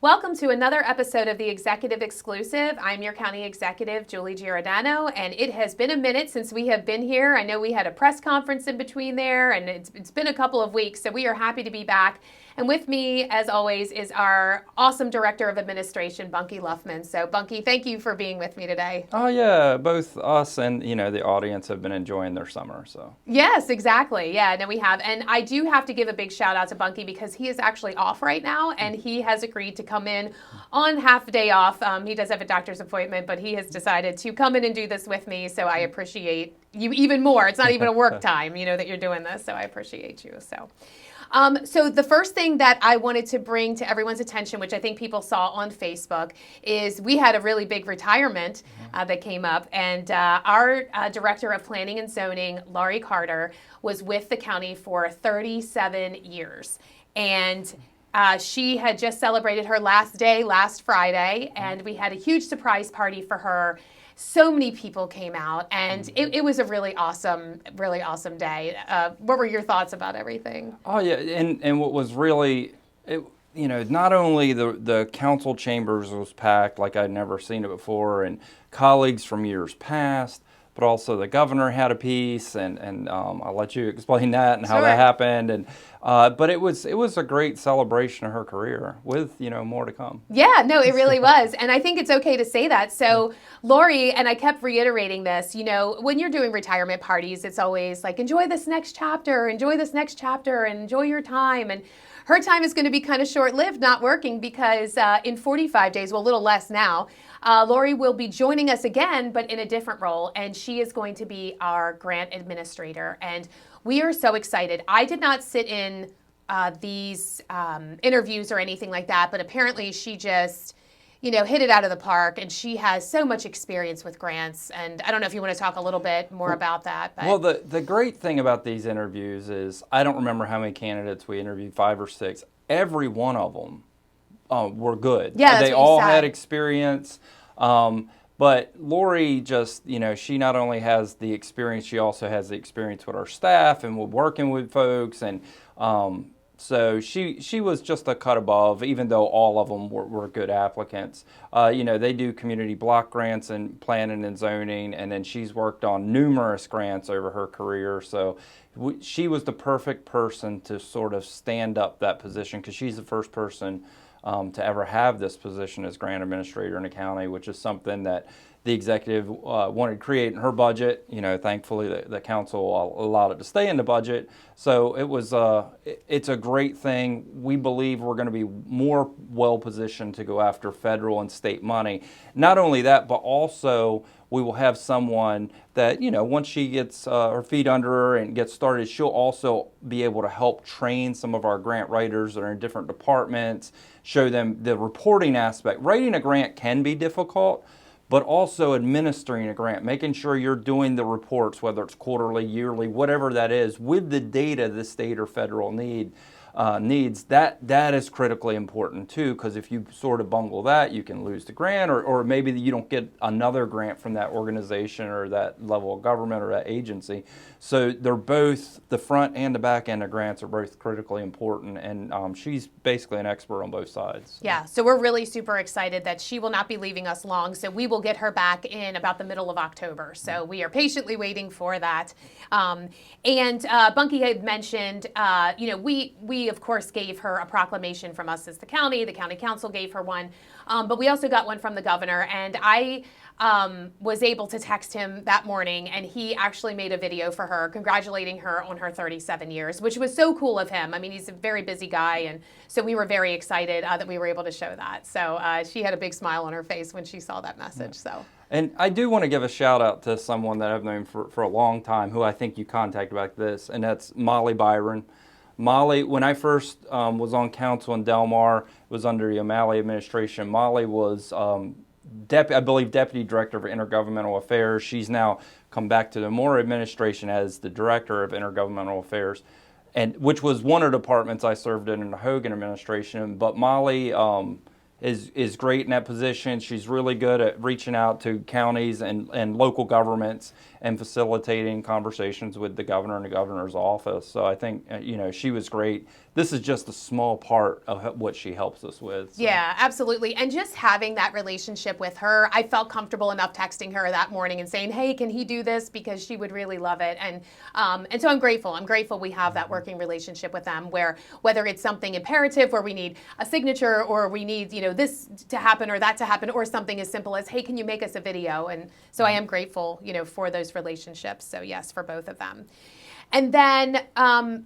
Welcome to another episode of the Executive Exclusive. I'm your County Executive, Julie Giordano, and it has been a minute since we have been here. I know we had a press conference in between there, and it's been a couple of weeks, so we are happy to be back. And with me, as always, is our awesome Director of Administration, Bunky Luffman. So, Bunky, thank you for being with me today. Oh yeah, both us and the audience have been enjoying their summer. So yes, exactly. Yeah, no, we have, and I do have to give a big shout out to Bunky because he is actually off right now, and he has agreed to come in on half a day off. He does have a doctor's appointment, but he has decided to come in and do this with me. So I appreciate you even more. It's not even a work time, that you're doing this. So I appreciate you. So the first thing that I wanted to bring to everyone's attention, which I think people saw on Facebook, is we had a really big retirement that came up. And our Director of Planning and Zoning, Laurie Carter, was with the county for 37 years. And she had just celebrated her last day last Friday, and we had a huge surprise party for her. So many people came out, and it was a really awesome day. What were your thoughts about everything? oh yeah, and what was really, not only the council chambers was packed like I'd never seen it before, and colleagues from years past, but also the governor had a piece, and I'll let you explain that and how that happened. And but it was a great celebration of her career with more to come. Yeah, no, it really was, and I think it's okay to say that. So Laurie, and I kept reiterating this, when you're doing retirement parties, it's always like enjoy this next chapter, and enjoy your time. And her time is going to be kind of short-lived, not working, because in 45 days, well, a little less now, Laurie will be joining us again, but in a different role, and she is going to be our grant administrator. And we are so excited. I did not sit in these interviews or anything like that, but apparently she just, hit it out of the park, and she has so much experience with grants. And I don't know if you want to talk a little bit more about that. But. Well, the great thing about these interviews is I don't remember how many candidates we interviewed, 5 or 6. Every one of them were good. Yeah, they all had experience. But Laurie just, she not only has the experience, she also has the experience with our staff and with working with folks. And so she was just a cut above, even though all of them were good applicants. They do community block grants and planning and zoning, and then she's worked on numerous grants over her career. So she was the perfect person to sort of stand up that position, because she's the first person to ever have this position as grant administrator in the county, which is something that the executive wanted to create in her budget. Thankfully the council allowed it to stay in the budget. So it's a great thing. We believe we're going to be more well positioned to go after federal and state money. Not only that, but also we will have someone that, once she gets her feet under her and gets started, she'll also be able to help train some of our grant writers that are in different departments, show them the reporting aspect. Writing a grant can be difficult, but also administering a grant, making sure you're doing the reports, whether it's quarterly, yearly, whatever that is, with the data the state or federal needs, that is critically important too, because if you sort of bungle that, you can lose the grant, or maybe you don't get another grant from that organization or that level of government or that agency. So they're both, the front and the back end of grants are both critically important, and she's basically an expert on both sides. Yeah, so we're really super excited that she will not be leaving us long, so we will get her back in about the middle of October. So we are patiently waiting for that. And Bunky had mentioned, we of course gave her a proclamation from us as the county council gave her one, but we also got one from the governor, and I was able to text him that morning, and he actually made a video for her congratulating her on her 37 years, which was so cool of him. I mean, he's a very busy guy, and so we were very excited that we were able to show that. So she had a big smile on her face when she saw that message. So. And I do want to give a shout out to someone that I've known for a long time, who I think you contacted about this, and that's Molly Byron. Molly, when I first was on council in Del Mar, it was under the O'Malley administration. Molly was, I believe, Deputy Director of Intergovernmental Affairs. She's now come back to the Moore administration as the Director of Intergovernmental Affairs, and which was one of the departments I served in the Hogan administration. But Molly is great in that position. She's really good at reaching out to counties and local governments and facilitating conversations with the governor and the governor's office. So I think, she was great. This is just a small part of what she helps us with. So. Yeah, absolutely. And just having that relationship with her, I felt comfortable enough texting her that morning and saying, hey, can he do this? Because she would really love it. And so I'm grateful. I'm grateful we have that working relationship with them where whether it's something imperative where we need a signature or we need, this to happen or that to happen or something as simple as, hey, can you make us a video? And so I am grateful, for those relationships. So yes, for both of them. And then,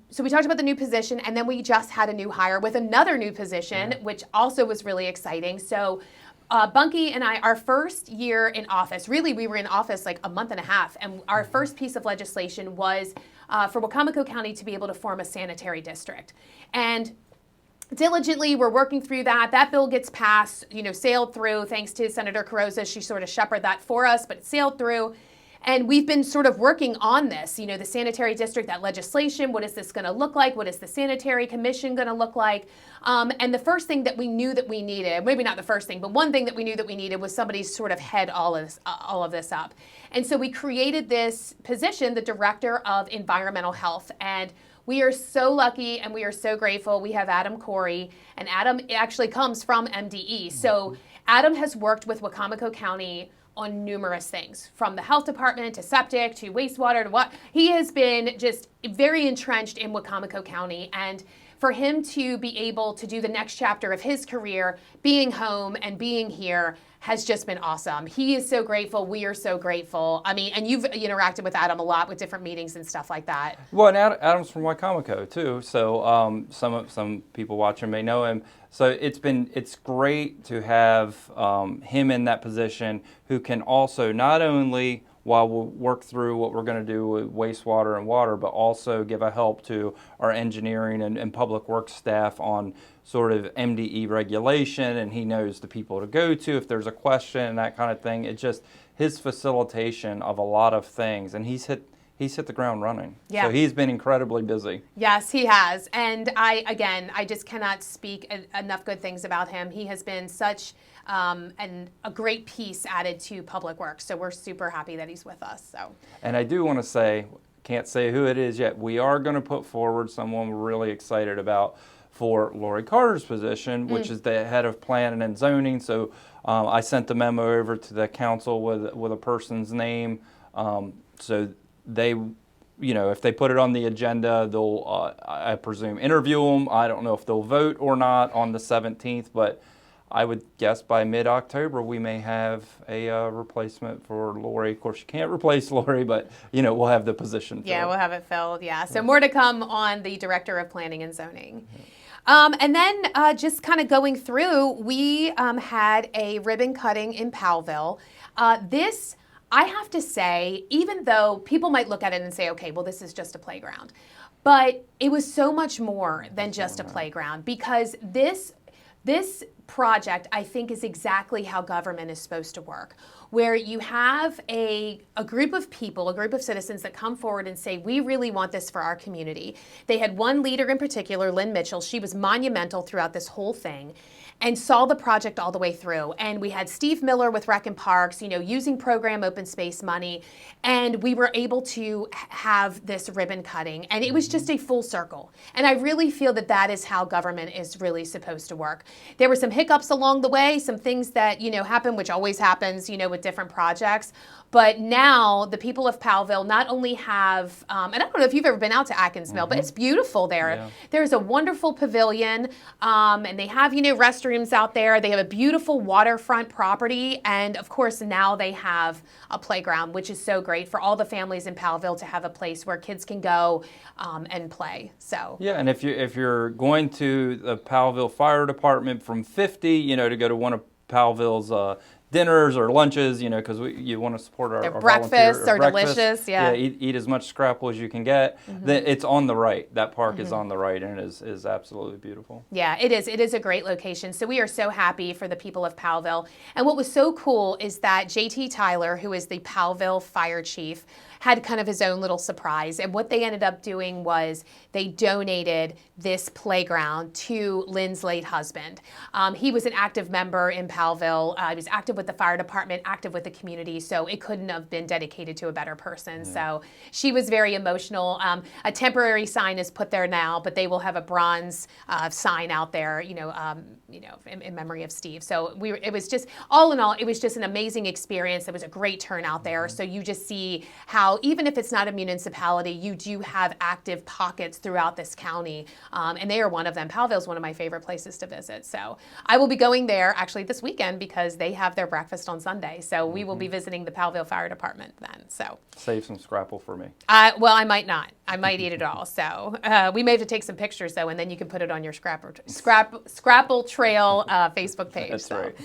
so we talked about the new position, and then we just had a new hire with another new position, which also was really exciting. So Bunky and I, our first year in office, really we were in office like a month and a half, and our first piece of legislation was for Wacomico County to be able to form a sanitary district. And diligently, we're working through that. That bill gets passed, sailed through, thanks to Senator Carrozza. She sort of shepherded that for us, but it sailed through. And we've been sort of working on this, the sanitary district, that legislation. What is this going to look like? What is the sanitary commission going to look like? And the first thing that we knew that we needed, maybe not the first thing, but one thing that we knew that we needed was somebody to sort of head all of this up. And so we created this position, the Director of Environmental Health. And we are so lucky and we are so grateful. We have Adam Corey, and Adam actually comes from MDE. So Adam has worked with Wacomico County on numerous things, from the health department to septic to wastewater to what. He has been just very entrenched in Wacomico County, and for him to be able to do the next chapter of his career, being home and being here, has just been awesome. He is so grateful. We are so grateful. I mean, and you've interacted with Adam a lot with different meetings and stuff like that. Well, and Adam's from Wacomico too, so some people watching may know him. So it's great to have him in that position, who can also not only, while we'll work through what we're going to do with wastewater and water, but also give a help to our engineering and public works staff on sort of MDE regulation, and he knows the people to go to if there's a question and that kind of thing. It's just his facilitation of a lot of things, and he's hit the ground running. Yeah. So he's been incredibly busy. Yes, he has. And I just cannot speak enough good things about him. He has been such a great piece added to Public Works. So we're super happy that he's with us. So. And I do want to say, can't say who it is yet, we are going to put forward someone we're really excited about for Lori Carter's position, which is the head of planning and zoning. So I sent the memo over to the council with a person's name. So they, if they put it on the agenda, they'll, I presume, interview them. I don't know if they'll vote or not on the 17th, but I would guess by mid-October we may have a replacement for Lori. Of course, you can't replace Lori, but we'll have the position filled. Yeah, we'll have it filled. Yeah, so more to come on the Director of Planning and Zoning. And then just kind of going through, we had a ribbon cutting in Powellville. This, I have to say, even though people might look at it and say, okay, well, this is just a playground, but it was so much more than just a playground, because this project, I think, is exactly how government is supposed to work, where you have a group of people, a group of citizens that come forward and say, we really want this for our community. They had one leader in particular, Lynn Mitchell. She was monumental throughout this whole thing and saw the project all the way through. And we had Steve Miller with Rec and Parks, using program open space money. And we were able to have this ribbon cutting. And it was just a full circle. And I really feel that that is how government is really supposed to work. There were some hiccups along the way, some things that, happen, which always happens, with different projects. But now the people of Powellville not only have, and I don't know if you've ever been out to Atkins Mill, but it's beautiful there. Yeah. There's a wonderful pavilion, and they have, restrooms out there. They have a beautiful waterfront property. And of course, now they have a playground, which is so great for all the families in Powellville to have a place where kids can go and play. So yeah, and if you're going to the Powellville Fire Department from 50, to go to one of Powellville's dinners or lunches, because you want to support our breakfasts are breakfast. Delicious. Yeah, eat as much scrapple as you can get. It's on the right. That park is on the right, and it is absolutely beautiful. Yeah, it is. It is a great location. So we are so happy for the people of Powellville. And what was so cool is that JT Tyler, who is the Powellville Fire Chief, had kind of his own little surprise. And what they ended up doing was they donated this playground to Lynn's late husband. He was an active member in Powellville. He was active with the fire department, active with the community, so it couldn't have been dedicated to a better person. So she was very emotional. A temporary sign is put there now, but they will have a bronze sign out there, in memory of Steve. So it was just, all in all, it was just an amazing experience. There was a great turnout there. So you just see how, even if it's not a municipality, you do have active pockets throughout this county. And they are one of them. Powellville is one of my favorite places to visit. So I will be going there actually this weekend because they have their breakfast on Sunday. So we will be visiting the Powellville Fire Department then. So save some scrapple for me. Well, I might not. I might eat it all. So we may have to take some pictures though, and then you can put it on your Scrapple Trail Facebook page. That's so. right.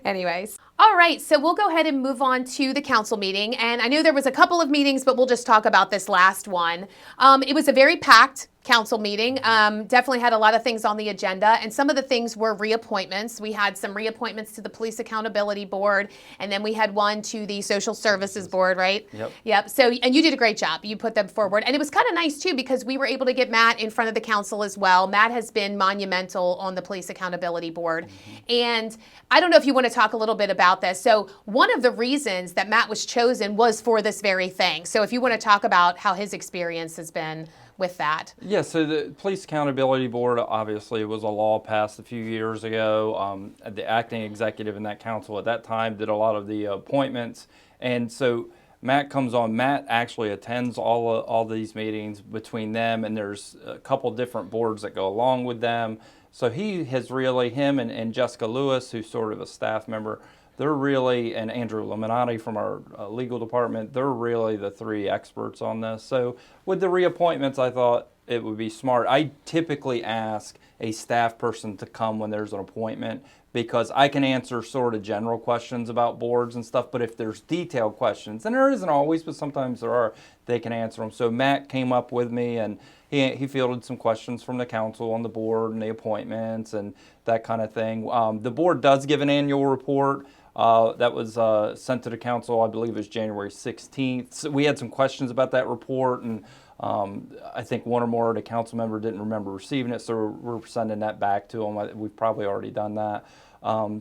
Anyways. All right, so we'll go ahead and move on to the council meeting. And I know there was a couple of meetings, but we'll just talk about this last one. It was a very packed council meeting. Definitely had a lot of things on the agenda, and some of the things were reappointments. We had some reappointments to the Police Accountability Board, and then we had one to the Social Services Board, right? Yep. So, and you did a great job. You put them forward, and it was kind of nice too because we were able to get Matt in front of the council as well. Matt has been monumental on the Police Accountability Board, and I don't know if you want to talk a little bit about this. So one of the reasons that Matt was chosen was for this very thing. So if you want to talk about how his experience has been with that. Yeah, so the Police Accountability Board obviously was a law passed a few years ago. The acting executive in that council at that time did a lot of the appointments. And so Matt comes on. Matt actually attends all these meetings between them, and there's a couple different boards that go along with them. So he has really, him and Jessica Lewis, who's sort of a staff member, they're really, and Andrew Laminati from our legal department, they're really the three experts on this. So with the reappointments, I thought it would be smart. I typically ask a staff person to come when there's an appointment because I can answer sort of general questions about boards and stuff, but if there's detailed questions, and there isn't always, but sometimes there are, they can answer them. So Matt came up with me, and he fielded some questions from the council on the board and the appointments and that kind of thing. The board does give an annual report. That was sent to the council, I believe it was January 16th. So we had some questions about that report, and I think one or more of the council members didn't remember receiving it, so we're sending that back to them. We've probably already done that.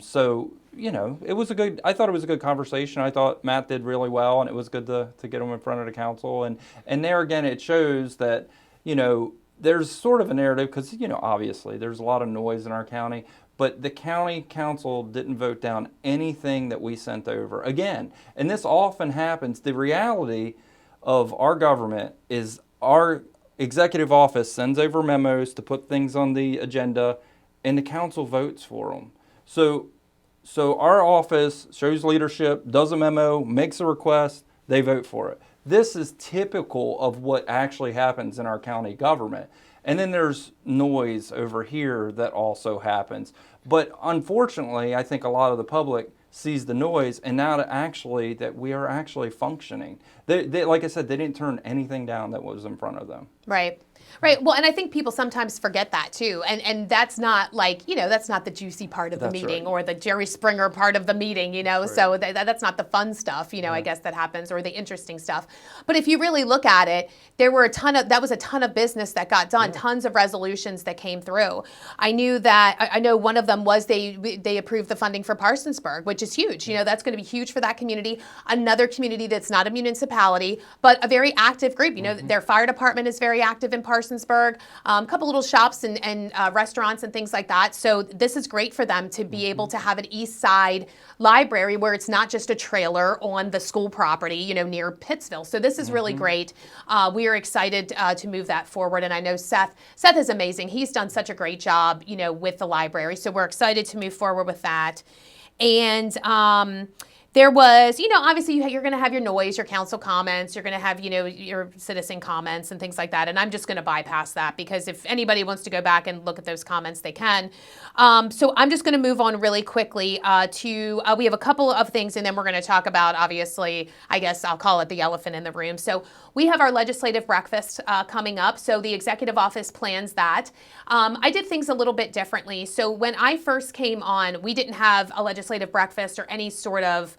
So, it was I thought it was a good conversation. I thought Matt did really well, and it was good to get him in front of the council. And there again, it shows that, there's sort of a narrative, because, obviously there's a lot of noise in our county, but the county council didn't vote down anything that we sent over. Again, and this often happens, the reality of our government is our executive office sends over memos to put things on the agenda, and the council votes for them. So our office shows leadership, does a memo, makes a request, they vote for it. This is typical of what actually happens in our county government. And then there's noise over here that also happens. But unfortunately, I think a lot of the public sees the noise, and now that we are actually functioning. They, like I said, they didn't turn anything down that was in front of them. Right. Right. Well, and I think people sometimes forget that too. And that's not that's not the juicy part of the meeting, right, or the Jerry Springer part of the meeting, right. So that's not the fun stuff, I guess that happens, or the interesting stuff. But if you really look at it, that was a ton of business that got done, tons of resolutions that came through. I know one of them was they approved the funding for Parsonsburg, which is huge. That's going to be huge for that community. Another community that's not a municipality, but a very active group. Their fire department is very active in Parsonsburg. A couple little shops and restaurants and things like that. So this is great for them to be able to have an East Side library where it's not just a trailer on the school property, near Pittsville. So this is really great. We are excited to move that forward. And I know Seth is amazing. He's done such a great job, with the library. So we're excited to move forward with that. And there was, obviously you're going to have your noise, your council comments, you're going to have, your citizen comments and things like that. And I'm just going to bypass that because if anybody wants to go back and look at those comments, they can. So I'm just going to move on really quickly we have a couple of things, and then we're going to talk about, obviously, I guess I'll call it the elephant in the room. So we have our legislative breakfast coming up. So the executive office plans that. I did things a little bit differently. So when I first came on, we didn't have a legislative breakfast or any sort of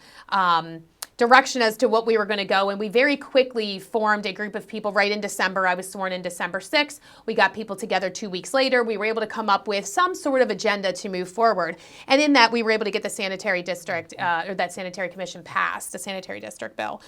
direction as to what we were going to go. And we very quickly formed a group of people right in December. I was sworn in December 6th. We got people together 2 weeks later. We were able to come up with some sort of agenda to move forward. And in that, we were able to get the sanitary district, or that sanitary commission passed, the sanitary district bill.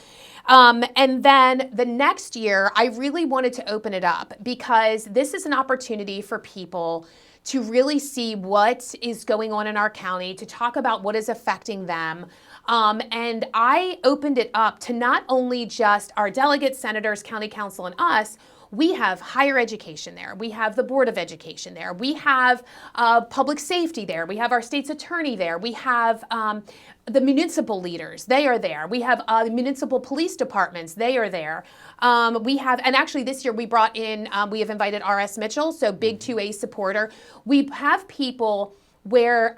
And then the next year, I really wanted to open it up because this is an opportunity for people to really see what is going on in our county, to talk about what is affecting them. And I opened it up to not only just our delegates, senators, county council, and us. We have higher education there. We have the Board of Education there. We have public safety there. We have our state's attorney there. We have the municipal leaders. They are there. We have the municipal police departments. They are there. We have, and actually this year we brought in, we have invited R.S. Mitchell, so big 2A supporter. We have people where,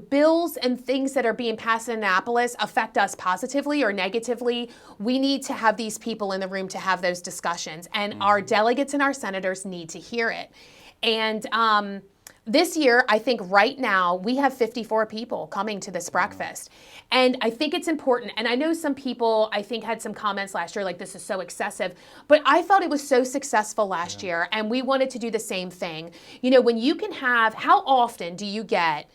bills and things that are being passed in Annapolis affect us positively or negatively. We need to have these people in the room to have those discussions, and our delegates and our senators need to hear it. And this year, I think right now, we have 54 people coming to this breakfast. And I think it's important. And I know some people, I think, had some comments last year like this is so excessive. But I thought it was so successful last year. And we wanted to do the same thing. You know, when you can have, how often do you get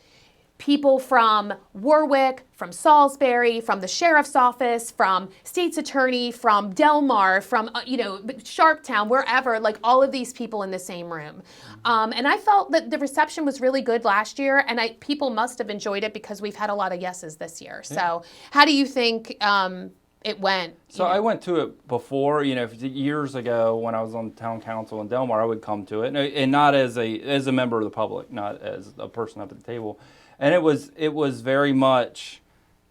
people from Warwick, from Salisbury, from the sheriff's office, from state's attorney, from Delmar, from, Sharptown, wherever, like all of these people in the same room. And I felt that the reception was really good last year, and people must have enjoyed it because we've had a lot of yeses this year. Yeah. So how do you think it went? So I went to it before, years ago when I was on town council in Delmar, I would come to it, and not as a member of the public, not as a person up at the table. And it was very much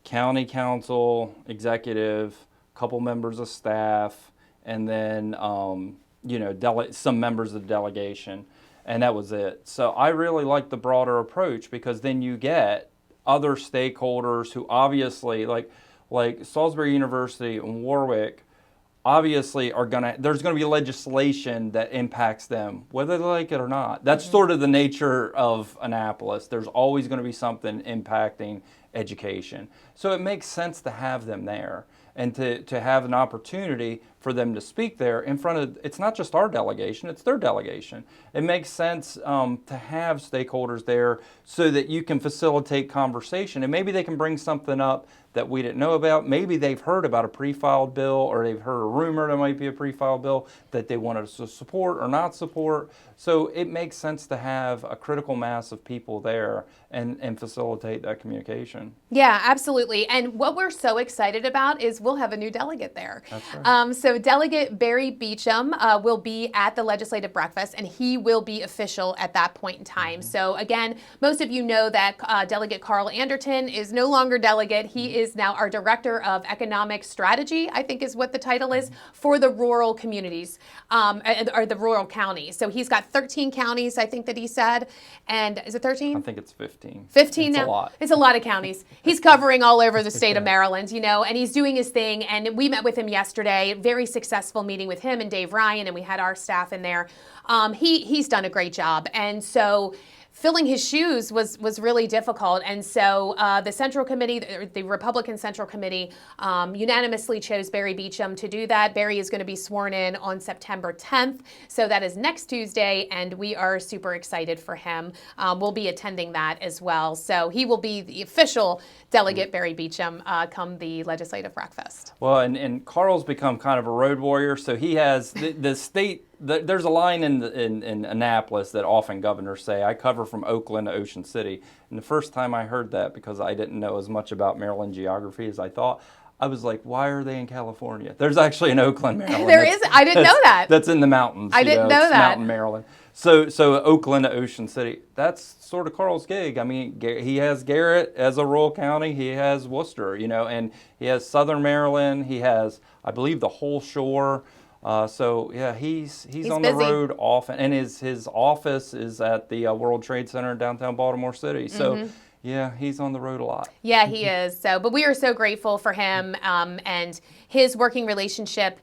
county council, executive, couple members of staff, and then some members of the delegation, and that was it. So I really like the broader approach because then you get other stakeholders who obviously like Salisbury University and Warwick. Obviously, there's going to be legislation that impacts them, whether they like it or not. That's sort of the nature of Annapolis. There's always going to be something impacting education. So it makes sense to have them there and to have an opportunity for them to speak there in front of, it's not just our delegation, it's their delegation. It makes sense to have stakeholders there so that you can facilitate conversation, and maybe they can bring something up that we didn't know about. Maybe they've heard about a pre-filed bill, or they've heard a rumor there might be a pre-filed bill that they wanted us to support or not support. So it makes sense to have a critical mass of people there and facilitate that communication. Yeah, absolutely. And what we're so excited about is we'll have a new delegate there. That's right. So Delegate Barry Beecham will be at the legislative breakfast, and he will be official at that point in time. So again, most of you know that Delegate Carl Anderton is no longer delegate. He is now our Director of Economic Strategy, I think is what the title is, for the rural communities, or the rural counties. So he's got 13 counties, I think that he said. And is it 13? I think it's 15. 15 it's now? A lot. It's a lot of counties. He's covering all over the state of Maryland, and he's doing his thing. And we met with him yesterday, very successful meeting with him and Dave Ryan, and we had our staff in there. He's done a great job. And so filling his shoes was really difficult. And so the Central Committee, the Republican Central Committee, unanimously chose Barry Beecham to do that. Barry is going to be sworn in on September 10th. So that is next Tuesday, and we are super excited for him. We'll be attending that as well. So he will be the official delegate, Barry Beecham, come the legislative breakfast. Well, and Carl's become kind of a road warrior. So he has the state. There's a line in Annapolis that often governors say, I cover from Oakland to Ocean City. And the first time I heard that, because I didn't know as much about Maryland geography as I thought, I was like, why are they in California? There's actually an Oakland, Maryland. There is? I didn't know that. That's in the mountains. I didn't know it's that. Mountain Maryland. So Oakland to Ocean City, that's sort of Carl's gig. I mean, he has Garrett as a rural county. He has Worcester, and he has Southern Maryland. He has, I believe, the whole shore. So yeah, he's on busy. the road often, and his office is at the World Trade Center in downtown Baltimore City. So yeah, he's on the road a lot. Yeah, he is. So, but we are so grateful for him and his working relationship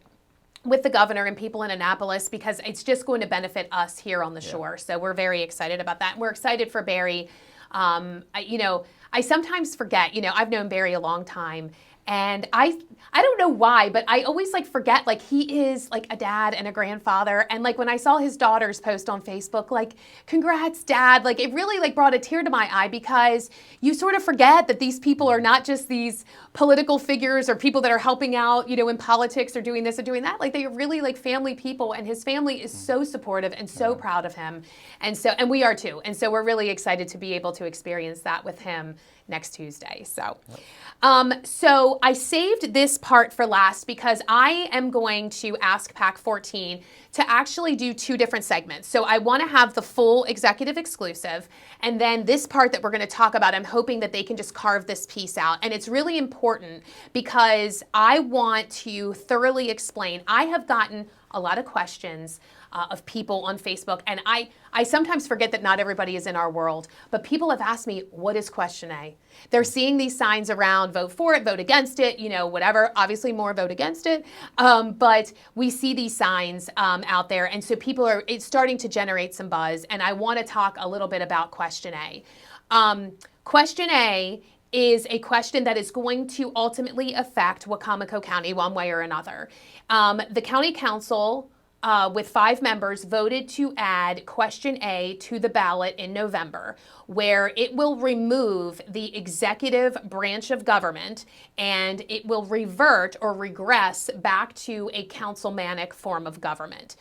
with the governor and people in Annapolis, because it's just going to benefit us here on the shore. So we're very excited about that. And we're excited for Barry. I sometimes forget, I've known Barry a long time. And I don't know why, but I always like forget like he is like a dad and a grandfather. And like when I saw his daughters post on Facebook, like, congrats, dad, like it really like brought a tear to my eye, because you sort of forget that these people are not just these political figures or people that are helping out, you know, in politics or doing this or doing that. Like they are really like family people, and his family is so supportive and so proud of him. And we are too. And so we're really excited to be able to experience that with him next Tuesday. So I saved this part for last because I am going to ask PAC 14 to actually do two different segments. So I want to have the full executive exclusive, and then this part that we're going to talk about, I'm hoping that they can just carve this piece out. And it's really important because I want to thoroughly explain. I have gotten a lot of questions of people on Facebook, and I sometimes forget that not everybody is in our world, but people have asked me, what is question A? They're seeing these signs around, vote for it, vote against it, you know, whatever, obviously more vote against it, but we see these signs out there, and so it's starting to generate some buzz, and I want to talk a little bit about question A. Question A is a question that is going to ultimately affect Wicomico County one way or another. The county council, with 5 members, voted to add question A to the ballot in November, where it will remove the executive branch of government and it will revert or regress back to a councilmanic form of government.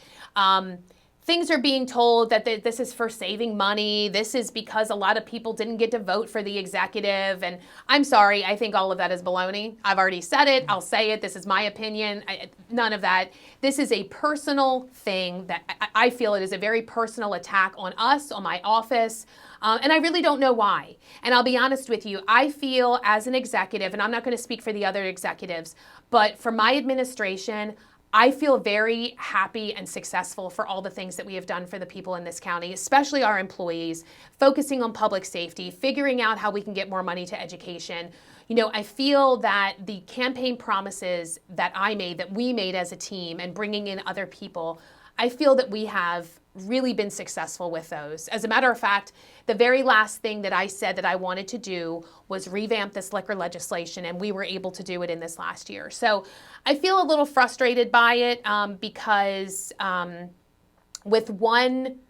Things are being told that this is for saving money. This is because a lot of people didn't get to vote for the executive. And I'm sorry, I think all of that is baloney. I've already said it. I'll say it. This is my opinion. None of that. This is a personal thing that I feel it is a very personal attack on us, on my office. And I really don't know why. And I'll be honest with you, I feel as an executive, and I'm not going to speak for the other executives, but for my administration, I feel very happy and successful for all the things that we have done for the people in this county, especially our employees, focusing on public safety, figuring out how we can get more money to education. You know, I feel that the campaign promises that we made as a team, and bringing in other people, I feel that we have really been successful with those. As a matter of fact, the very last thing that I said that I wanted to do was revamp this liquor legislation, and we were able to do it in this last year. So I feel a little frustrated by it because with one,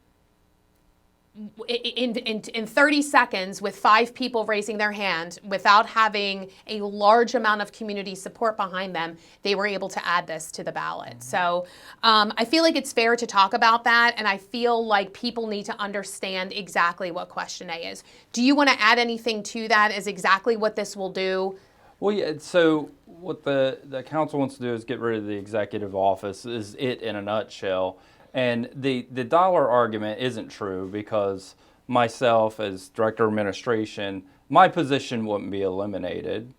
in 30 seconds, with 5 people raising their hand, without having a large amount of community support behind them, they were able to add this to the ballot. So I feel like it's fair to talk about that, and I feel like people need to understand exactly what question A is. Do you want to add anything to that as exactly what this will do? Well, yeah, so what the council wants to do is get rid of the executive office, is it in a nutshell. And the dollar argument isn't true, because myself as director of administration, my position wouldn't be eliminated.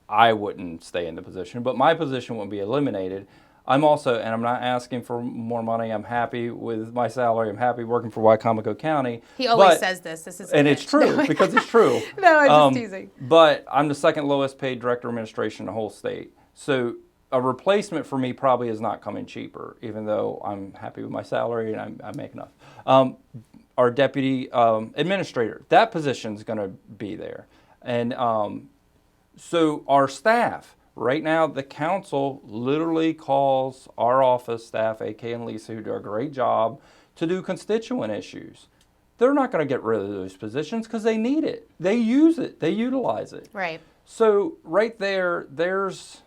I wouldn't stay in the position, but my position wouldn't be eliminated. I'm also, and I'm not asking for more money. I'm happy with my salary. I'm happy working for Wicomico County. He always says this. This is, and it's true because it's true. No, I'm just teasing. But I'm the second lowest paid director of administration in the whole state. So a replacement for me probably is not coming cheaper, even though I'm happy with my salary and I make enough. Our deputy administrator, that position is going to be there. And so our staff, right now the council literally calls our office staff, AK and Lisa, who do a great job, to do constituent issues. They're not going to get rid of those positions because they need it. They use it. They utilize it. Right. So right there's...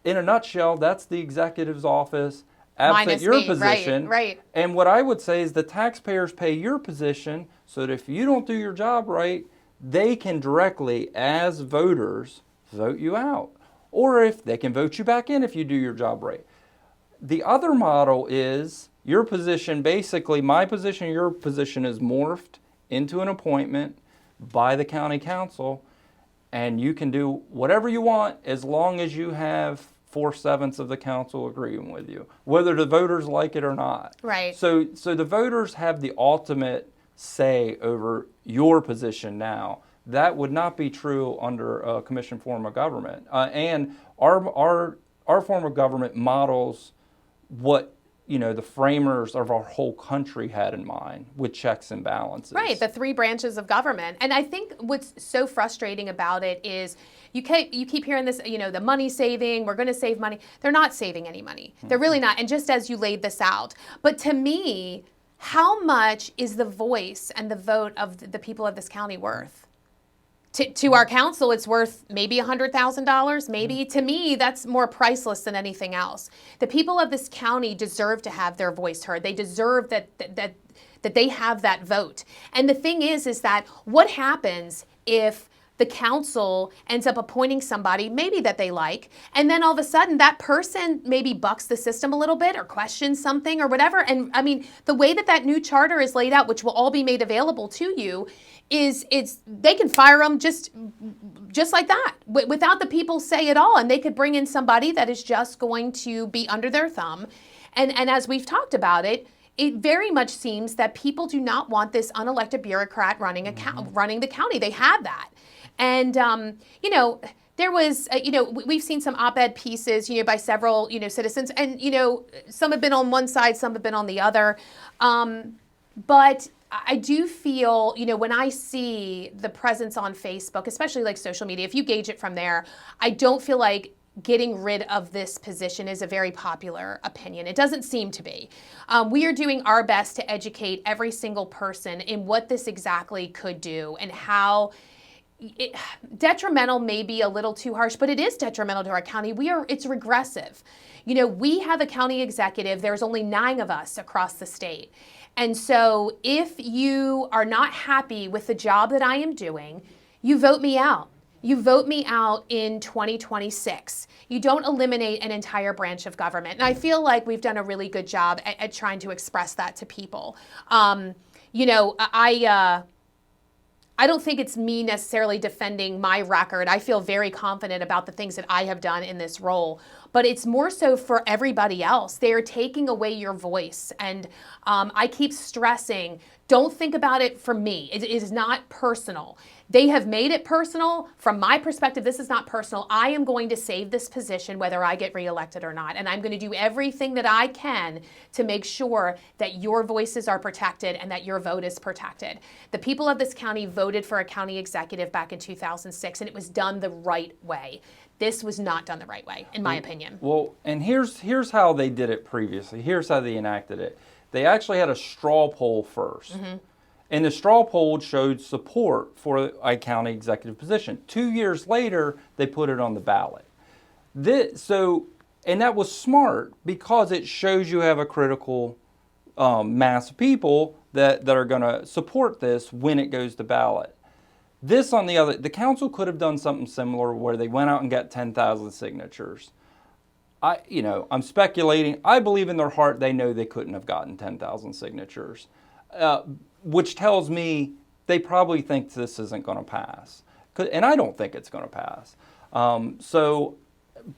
In a nutshell, that's the executive's office, absent your position. Right. And what I would say is the taxpayers pay your position so that if you don't do your job right, they can directly, as voters, vote you out. Or if they can vote you back in if you do your job right. The other model is your position, basically my position, your position is morphed into an appointment by the county council, and you can do whatever you want as long as you have 4/7 of the council agreeing with you, whether the voters like it or not. Right. So the voters have the ultimate say over your position now. That would not be true under a commission form of government. And our form of government models what the framers of our whole country had in mind with checks and balances. Right, the three branches of government. And I think what's so frustrating about it is you keep hearing this, the money saving, we're going to save money. They're not saving any money. They're really not. And just as you laid this out. But to me, how much is the voice and the vote of the people of this county worth? To our council, it's worth maybe $100,000. Maybe to me, that's more priceless than anything else. The people of this county deserve to have their voice heard. They deserve that they have that vote. And the thing is that what happens if the council ends up appointing somebody maybe that they like, and then all of a sudden that person maybe bucks the system a little bit or questions something or whatever. And I mean, the way that new charter is laid out, which will all be made available to you, is they can fire them just like that without the people say at all. And they could bring in somebody that is just going to be under their thumb. And as we've talked about it very much seems that people do not want this unelected bureaucrat running the county. They have that. And, there was, we've seen some op-ed pieces, by several, citizens. And, some have been on one side, some have been on the other. But I do feel, when I see the presence on Facebook, especially like social media, if you gauge it from there, I don't feel like getting rid of this position is a very popular opinion. It doesn't seem to be. We are doing our best to educate every single person in what this exactly could do and how detrimental may be a little too harsh, but it is detrimental to our county. It's regressive. We have a county executive. There's only 9 of us across the state. And so if you are not happy with the job that I am doing, you vote me out. You vote me out in 2026. You don't eliminate an entire branch of government. And I feel like we've done a really good job at trying to express that to people. I don't think it's me necessarily defending my record. I feel very confident about the things that I have done in this role, but it's more so for everybody else. They are taking away your voice. And I keep stressing, don't think about it for me. It is not personal. They have made it personal. From my perspective, this is not personal. I am going to save this position whether I get reelected or not. And I'm going to do everything that I can to make sure that your voices are protected and that your vote is protected. The people of this county voted for a county executive back in 2006, and it was done the right way. This was not done the right way, in my opinion. Well, and here's how they did it previously. Here's how they enacted it. They actually had a straw poll first. Mm-hmm. And the straw poll showed support for a county executive position. 2 years later, they put it on the ballot. And that was smart because it shows you have a critical mass of people that are going to support this when it goes to ballot. This, on the other, the council could have done something similar where they went out and got 10,000 signatures. I'm speculating. I believe in their heart they know they couldn't have gotten 10,000 signatures. Which tells me they probably think this isn't going to pass. And I don't think it's going to pass. So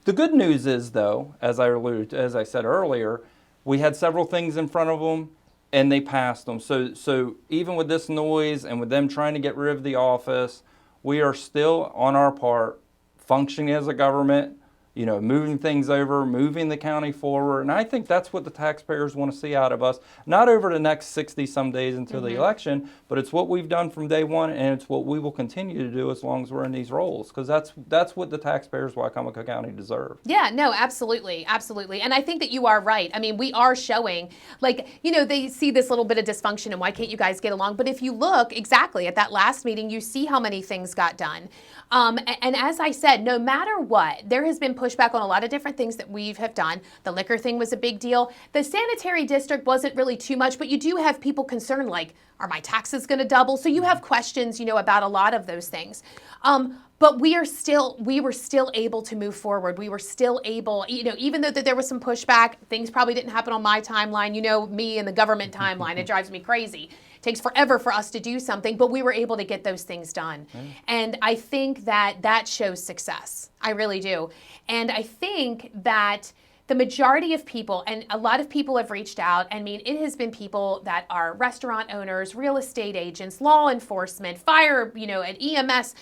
the good news is, though, as I said earlier, we had several things in front of them, and they passed them. So even with this noise and with them trying to get rid of the office, we are still, on our part, functioning as a government, moving things over, moving the county forward. And I think that's what the taxpayers want to see out of us, not over the next 60-some days until the election, but it's what we've done from day one, and it's what we will continue to do as long as we're in these roles, because that's what the taxpayers of Wicomico County deserve. Yeah, no, absolutely, absolutely. And I think that you are right. I mean, we are showing, they see this little bit of dysfunction, and why can't you guys get along? But if you look exactly at that last meeting, you see how many things got done. And as I said, no matter what, there has been pushback on a lot of different things that we have done. The liquor thing was a big deal. The sanitary district wasn't really too much, but you do have people concerned, like, are my taxes going to double? So you have questions, about a lot of those things. But we were still able to move forward. We were still able, even though that there was some pushback, things probably didn't happen on my timeline. Me and the government timeline, it drives me crazy. It takes forever for us to do something, but we were able to get those things done. And I think that shows success. I really do. And I think that the majority of people, and a lot of people have reached out. I mean, it has been people that are restaurant owners, real estate agents, law enforcement, fire, and EMS.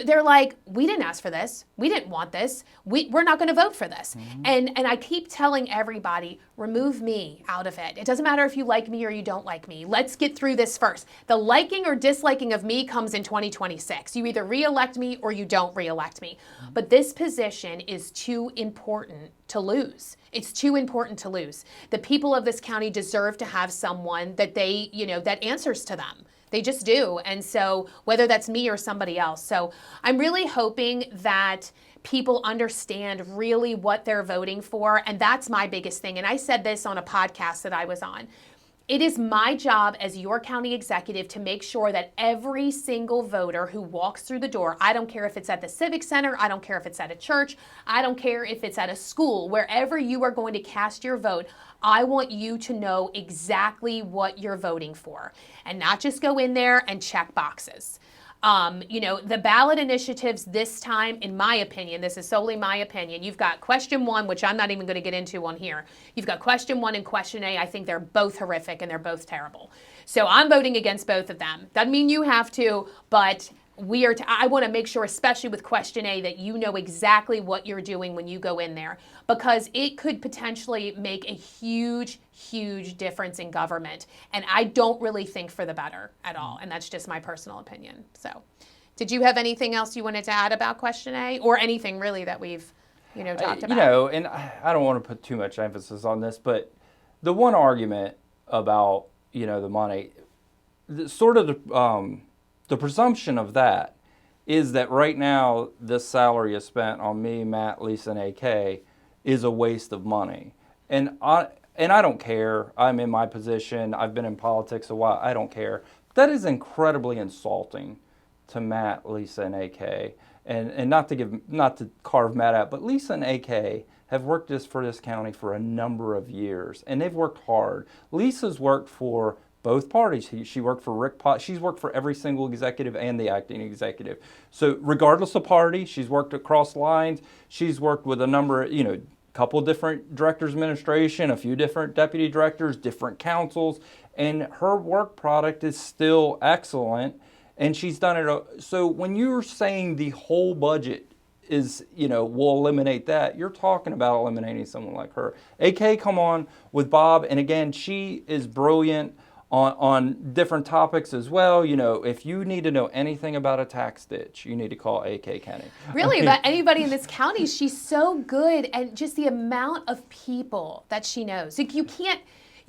they're like, we didn't ask for this. We didn't want this. We're not going to vote for this. And I keep telling everybody, remove me out of it. It doesn't matter if you like me or you don't like me. Let's get through this first. The liking or disliking of me comes in 2026. You either reelect me or you don't reelect me. But this position is too important to lose. It's too important to lose. The people of this county deserve to have someone that they, that answers to them. They just do. And so whether that's me or somebody else. So I'm really hoping that people understand really what they're voting for. And that's my biggest thing. And I said this on a podcast that I was on. It is my job as your county executive to make sure that every single voter who walks through the door, I don't care if it's at the Civic Center, I don't care if it's at a church, I don't care if it's at a school, wherever you are going to cast your vote, I want you to know exactly what you're voting for and not just go in there and check boxes. The ballot initiatives this time, in my opinion, this is solely my opinion, you've got question 1, which I'm not even going to get into on here. You've got question 1 and question A. I think they're both horrific and they're both terrible. So I'm voting against both of them. Doesn't mean you have to, but I want to make sure, especially with question A, that you know exactly what you're doing when you go in there, because it could potentially make a huge, huge difference in government. And I don't really think for the better at all. And that's just my personal opinion. So did you have anything else you wanted to add about question A, or anything really that we've, talked about? And I don't want to put too much emphasis on this, but the one argument about, the money, the presumption of that is that right now this salary is spent on me, Matt, Lisa, and AK is a waste of money. And I don't care. I'm in my position. I've been in politics a while. I don't care. That is incredibly insulting to Matt, Lisa, and AK. And not to carve Matt out, but Lisa and AK have worked for this county for a number of years, and they've worked hard. Lisa's worked for both parties. She worked for Rick Potts. She's worked for every single executive and the acting executive. So regardless of party, she's worked across lines. She's worked with a number, couple different directors of administration, a few different deputy directors, different councils, and her work product is still excellent. And she's done it. So when you're saying the whole budget is, we'll eliminate that, you're talking about eliminating someone like her. AK come on with Bob, and again, she is brilliant on different topics as well. If you need to know anything about a tax ditch, you need to call AK Kenny. Really, about anybody in this county, she's so good, and just the amount of people that she knows. Like, you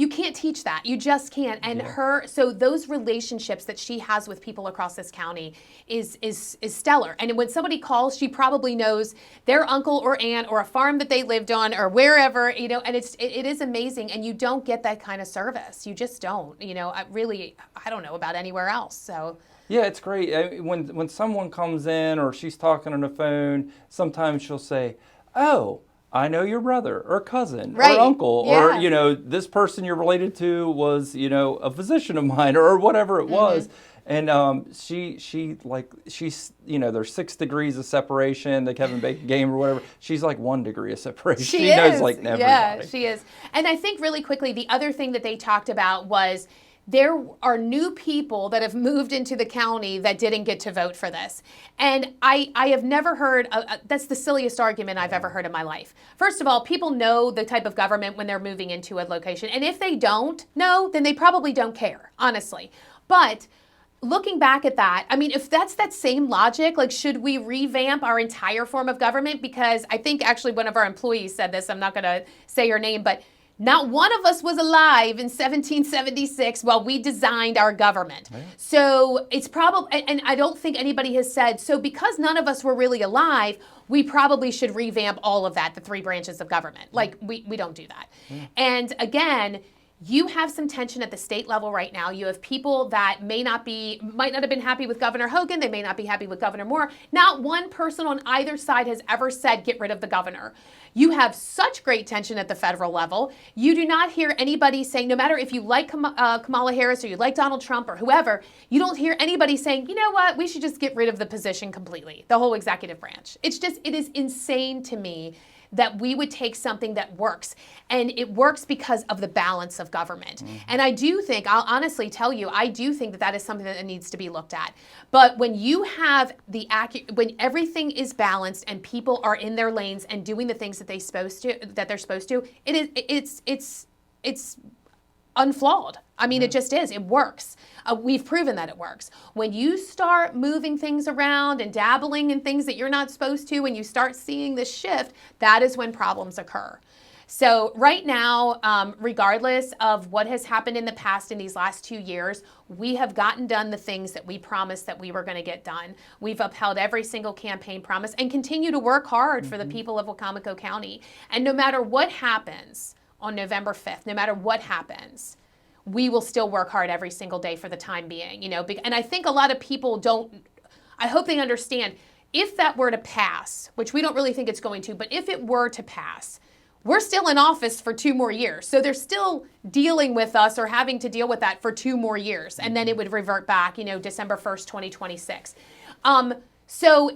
can't teach that. You just can't. And so those relationships that she has with people across this county is stellar. And when somebody calls, she probably knows their uncle or aunt or a farm that they lived on or wherever, and it is amazing. And you don't get that kind of service. You just don't. I don't know about anywhere else. So. Yeah, it's great. When someone comes in or she's talking on the phone, sometimes she'll say, "Oh, I know your brother or cousin or uncle or, this person you're related to was, a physician of mine or whatever it was." And she's, there's 6 degrees of separation, the Kevin Bacon game or whatever. She's like 1 degree of separation. She knows everybody. Yeah, she is. And I think really quickly, the other thing that they talked about was there are new people that have moved into the county that didn't get to vote for this. And I have never heard, that's the silliest argument I've ever heard in my life. First of all, people know the type of government when they're moving into a location. And if they don't know, then they probably don't care, honestly. But looking back at that, if that's that same logic, should we revamp our entire form of government? Because I think actually one of our employees said this, I'm not going to say her name, but not one of us was alive in 1776 while we designed our government. Right. So it's probably, and I don't think anybody has said, so because none of us were really alive, we probably should revamp all of that, the 3 branches of government. We don't do that. And again, you have some tension at the state level right now. You have people that might not have been happy with Governor Hogan. They may not be happy with Governor Moore. Not one person on either side has ever said, get rid of the governor. You have such great tension at the federal level. You do not hear anybody saying, no matter if you like Kamala Harris or you like Donald Trump or whoever, you don't hear anybody saying, you know what, we should just get rid of the position completely, the whole executive branch. It is insane to me that we would take something that works. And it works because of the balance of government. And I do think, I'll honestly tell you, I do think that that is something that needs to be looked at. But when you have when everything is balanced and people are in their lanes and doing the things that they're supposed to, it's unflawed. I mean, it just is. It works. We've proven that it works. When you start moving things around and dabbling in things that you're not supposed to, and you start seeing this shift, that is when problems occur. So right now, regardless of what has happened in the past in these last 2 years, we have gotten done the things that we promised that we were going to get done. We've upheld every single campaign promise and continue to work hard for the people of Wicomico County. And no matter what happens on November 5th, no matter what happens, we will still work hard every single day for the time being, and I think a lot of people I hope they understand, if that were to pass, which we don't really think it's going to, but if it were to pass, we're still in office for 2 more years. So they're still dealing with us or having to deal with that for 2 more years. And then it would revert back, December 1st, 2026. So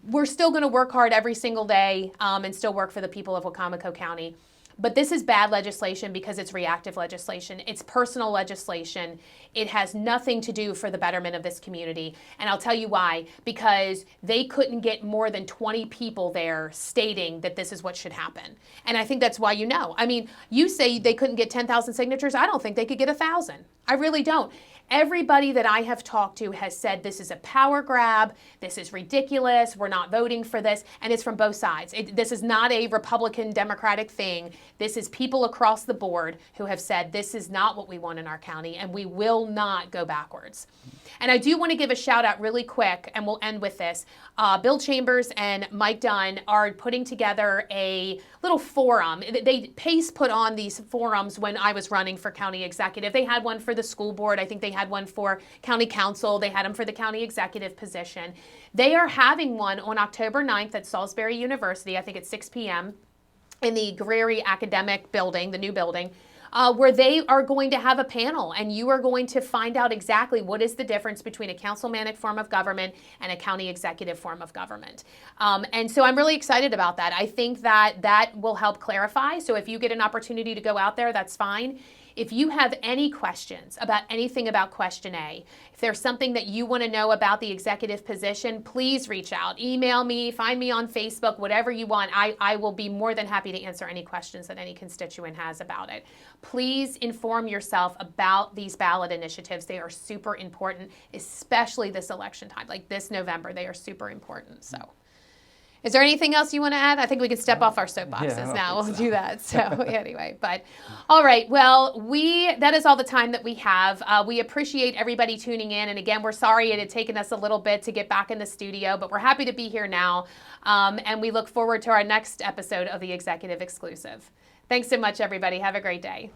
we're still going to work hard every single day and still work for the people of Wicomico County. But this is bad legislation because it's reactive legislation. It's personal legislation. It has nothing to do for the betterment of this community. And I'll tell you why. Because they couldn't get more than 20 people there stating that this is what should happen. And I think that's why I mean, you say they couldn't get 10,000 signatures. I don't think they could get 1,000. I really don't. Everybody that I have talked to has said this is a power grab, this is ridiculous, we're not voting for this, and it's from both sides. This is not a Republican Democratic thing. This is people across the board who have said this is not what we want in our county, and we will not go backwards. And I do want to give a shout out really quick, and we'll end with this. Bill Chambers and Mike Dunn are putting together a little forum. Pace put on these forums when I was running for county executive. They had one for the school board. I think they had one for county council. They had them for the county executive position. They are having one on October 9th at Salisbury University. I think it's 6 p.m. in the Guerrieri Academic Building, the new building, where they are going to have a panel, and you are going to find out exactly what is the difference between a councilmanic form of government and a county executive form of government. And so I'm really excited about that. I think that will help clarify. So if you get an opportunity to go out there, that's fine. If you have any questions about anything about Question A, if there's something that you want to know about the executive position, please reach out. Email me, find me on Facebook, whatever you want. I will be more than happy to answer any questions that any constituent has about it. Please inform yourself about these ballot initiatives. They are super important, especially this election time, like this November. They are super important. So. Is there anything else you want to add? I think we can step off our soapboxes now. We'll do that. So anyway, but all right. Well, that is all the time that we have. We appreciate everybody tuning in. And again, we're sorry it had taken us a little bit to get back in the studio, but we're happy to be here now. And we look forward to our next episode of the Executive Exclusive. Thanks so much, everybody. Have a great day.